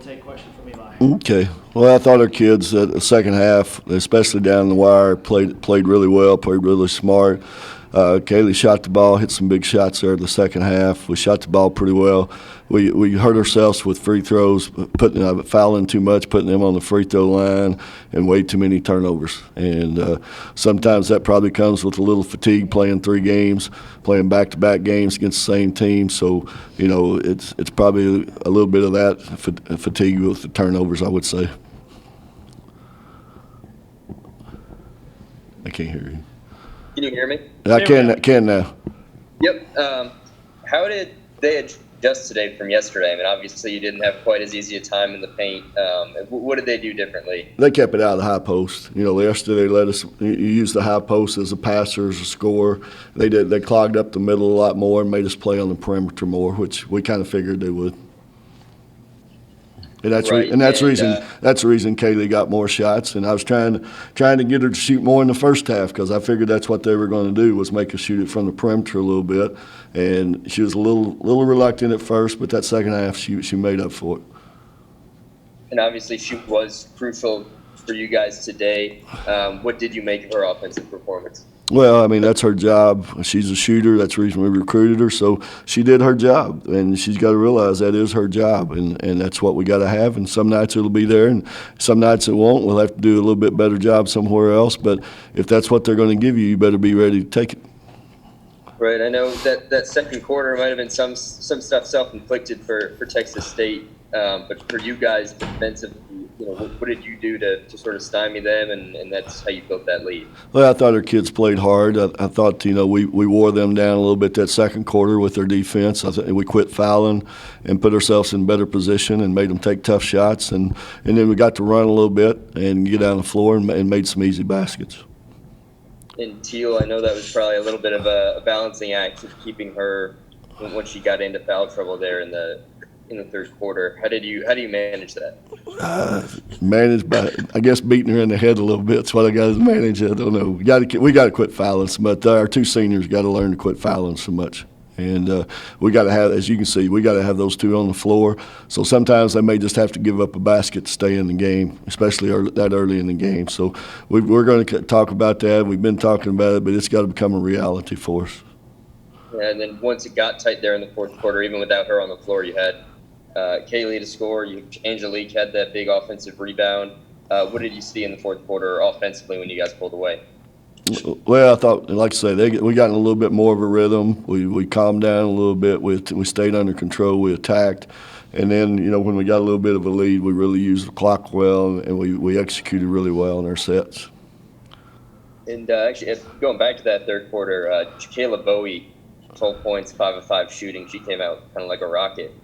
take question from Eli. Okay. Well, I thought our kids at the second half, especially down the wire, played really well, played really smart. Kaylee shot the ball, hit some big shots there in the second half. We shot the ball pretty well. We hurt ourselves with free throws, fouling too much, putting them on the free throw line, and way too many turnovers. And sometimes that probably comes with a little fatigue playing 3 games, playing back-to-back games against the same team. So, it's probably a little bit of that fatigue with the turnovers, I would say. I can't hear you. Can you hear me? I can now. Yep. How did they adjust today from yesterday? I mean, obviously you didn't have quite as easy a time in the paint. What did they do differently? They kept it out of the high post. Yesterday they let us use the high post as a passer, as a scorer. They clogged up the middle a lot more and made us play on the perimeter more, which we kind of figured they would. And that's Right. that's the reason Kaylee got more shots. And I was trying to get her to shoot more in the first half because I figured that's what they were going to do, was make her shoot it from the perimeter a little bit. And she was a little reluctant at first, but that second half she made up for it. And obviously she was crucial for you guys today. What did you make of her offensive performance? Well, I mean, that's her job. She's a shooter. That's the reason we recruited her. So she did her job, and she's got to realize that is her job, and that's what we got to have. And some nights it'll be there, and some nights it won't. We'll have to do a little bit better job somewhere else. But if that's what they're going to give you, you better be ready to take it. Right. I know that second quarter might have been some stuff self-inflicted for Texas State, but for you guys defensively, what did you do to sort of stymie them, and that's how you built that lead? Well, I thought our kids played hard. I thought, we wore them down a little bit that second quarter with their defense. I thought we quit fouling and put ourselves in better position and made them take tough shots. And then we got to run a little bit and get down the floor and made some easy baskets. And Teal, I know that was probably a little bit of a balancing act of keeping her when she got into foul trouble there in the third quarter. How do you manage that? Manage by, I guess, beating her in the head a little bit. That's what I got to manage. I don't know. We got to quit fouling so much. Our 2 seniors got to learn to quit fouling so much. And we got to have, as you can see, we got to have those 2 on the floor. So sometimes they may just have to give up a basket to stay in the game, especially that early in the game. So we're going to talk about that. We've been talking about it, but it's got to become a reality for us. Yeah, and then once it got tight there in the fourth quarter, even without her on the floor, you had Kaylee to score. Angelique had that big offensive rebound. What did you see in the fourth quarter offensively when you guys pulled away? Well, I thought, like I say, we got in a little bit more of a rhythm. We calmed down a little bit. We stayed under control. We attacked. And then, when we got a little bit of a lead, we really used the clock well, and we executed really well in our sets. And actually, going back to that third quarter, Kayla Bowie, 12 points, 5 of 5 shooting. She came out kind of like a rocket.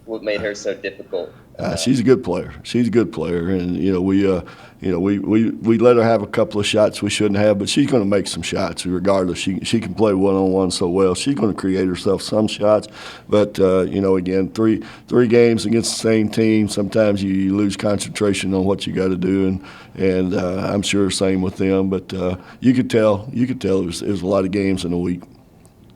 What made her so difficult? She's a good player. She's a good player, and we let her have a couple of shots we shouldn't have, but she's going to make some shots regardless. She can play one-on-one so well. She's going to create herself some shots, but again, three games against the same team. Sometimes you lose concentration on what you got to do, and I'm sure same with them. But you could tell it was a lot of games in a week.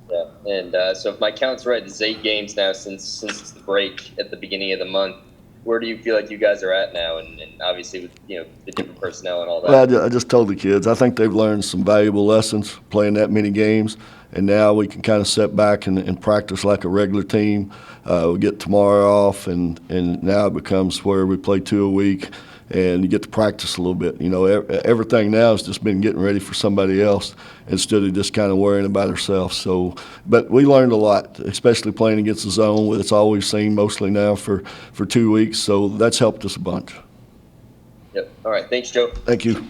Yeah, and so if my count's right, there's 8 games now since the break at the beginning of the month. Where do you feel like you guys are at now, and obviously with the different personnel and all that? Well, I just told the kids, I think they've learned some valuable lessons playing that many games, and now we can kind of sit back and practice like a regular team. We get tomorrow off, and now it becomes where we play 2 a week, and you get to practice a little bit. Everything now has just been getting ready for somebody else instead of just kind of worrying about ourselves. So, but we learned a lot, especially playing against the zone. It's all we've seen mostly now for 2 weeks, so that's helped us a bunch. Yep. All right. Thanks, Joe. Thank you.